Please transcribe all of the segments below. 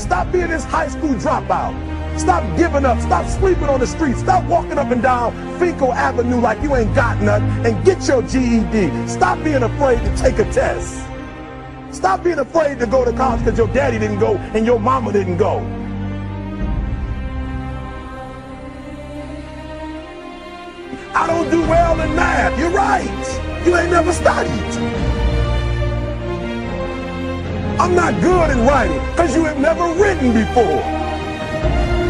Stop being this high school dropout. Stop giving up. Stop sleeping on the street. Stop walking up and down Fecal Avenue like you ain't got nothing, and get your GED. Stop being afraid to take a test. Stop being afraid to go to college because your daddy didn't go and your mama didn't go. I don't do well in math. You're right. You ain't never studied. I'm not good in writing because you have never written before.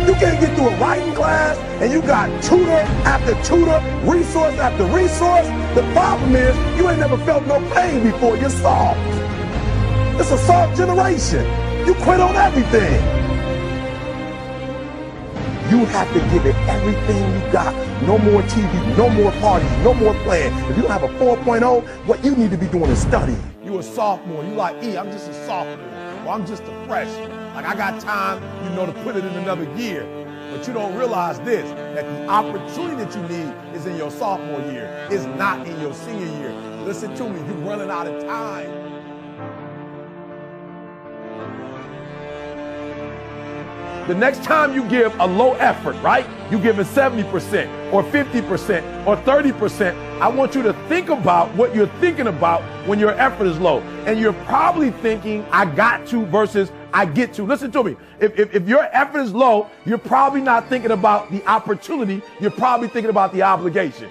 You can't get through a writing class and you got tutor after tutor, resource after resource. The problem is you ain't never felt no pain before. You're soft. It's a soft generation. You quit on everything. You have to give it everything you got. No more TV, no more parties, no more playing. If you don't have a 4.0, what you need to be doing is studying. You a sophomore. You like, I'm just a sophomore. Or I'm just a freshman. Like I got time, to put it in another year. But you don't realize this, that the opportunity that you need is in your sophomore year. It's not in your senior year. Listen to me, you're running out of time. The next time you give a low effort, right? You give it 70% or 50% or 30%. I want you to think about what you're thinking about when your effort is low. And you're probably thinking, I got to versus I get to. Listen to me. If your effort is low, you're probably not thinking about the opportunity. You're probably thinking about the obligation.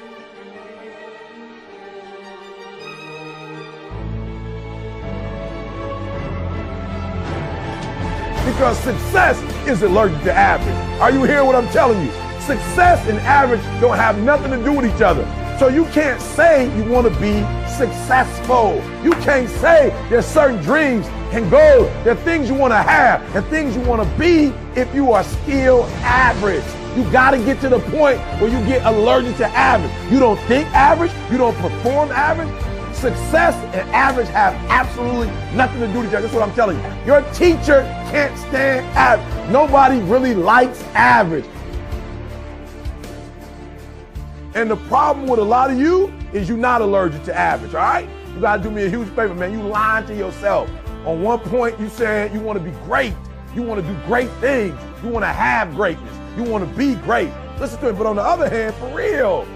Because success is allergic to average. Are you hearing what I'm telling you? Success and average don't have nothing to do with each other. So you can't say you want to be successful. You can't say there's certain dreams and goals. There are things you want to have and things you want to be if you are still average. You got to get to the point where you get allergic to average. You don't think average. You don't perform average. Success and average have absolutely nothing to do with each other. That's what I'm telling you. Your teacher can't stand average. Nobody really likes average. And the problem with a lot of you is you're not allergic to average, all right? You got to do me a huge favor, man. You lying to yourself. On one point, you said you want to be great. You want to do great things. You want to have greatness. You want to be great. Listen to me. But on the other hand, for real,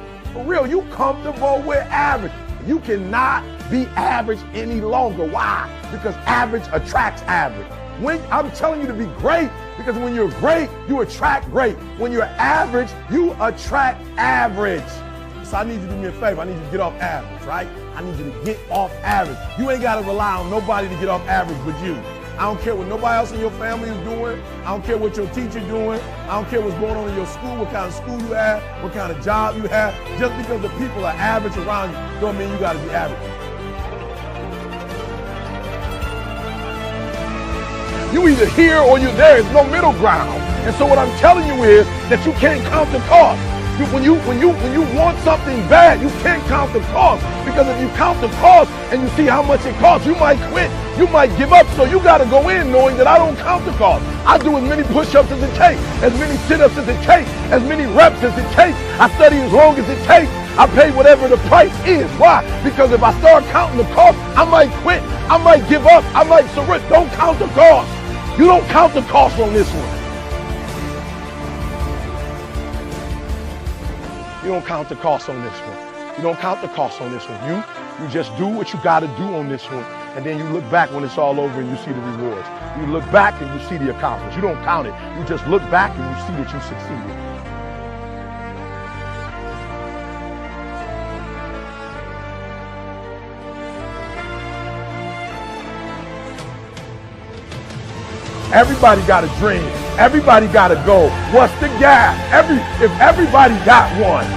you comfortable with average. You cannot be average any longer. Why? Because average attracts average. When I'm telling you to be great, because when you're great, you attract great. When you're average, you attract average. So I need you to do me a favor. I need you to get off average, right? I need you to get off average. You ain't got to rely on nobody to get off average but you. I don't care what nobody else in your family is doing. I don't care what your teacher's doing. I don't care what's going on in your school, what kind of school you have, what kind of job you have. Just because the people are average around you don't mean you got to be average. You either here or you're there. There's no middle ground. And so what I'm telling you is that you can't count the cost. When you want something bad, you can't count the cost. Because if you count the cost and you see how much it costs, you might quit. You might give up. So you got to go in knowing that I don't count the cost. I do as many push-ups as it takes, as many sit-ups as it takes, as many reps as it takes. I study as long as it takes. I pay whatever the price is. Why? Because if I start counting the cost, I might quit. I might give up. I might surrender. Don't count the cost. You don't count the cost on this one. You don't count the cost on this one. You don't count the cost on this one. You just do what you got to do on this one. And then you look back when it's all over and you see the rewards. You look back and you see the accomplishments. You don't count it. You just look back and you see that you succeeded. Everybody got a dream. Everybody got a goal. What's the gap? If everybody got one,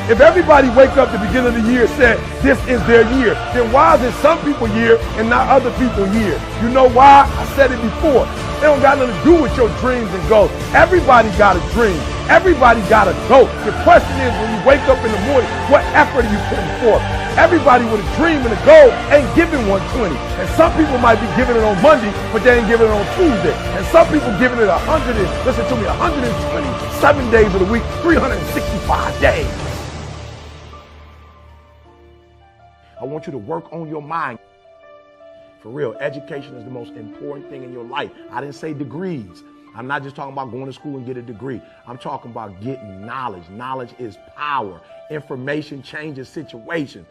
if everybody wake up at the beginning of the year and said this is their year, then why is it some people's year and not other people's year? You know why? I said it before. It don't got nothing to do with your dreams and goals. Everybody got a dream. Everybody got a goal. The question is, when you wake up in the morning, what effort are you putting forth? Everybody with a dream and a goal ain't giving 120. And some people might be giving it on Monday, but they ain't giving it on Tuesday. And some people giving it 127 days of the week, 365 days. I want you to work on your mind. For real, education is the most important thing in your life. I didn't say degrees. I'm not just talking about going to school and get a degree. I'm talking about getting knowledge. Knowledge is power. Information changes situations.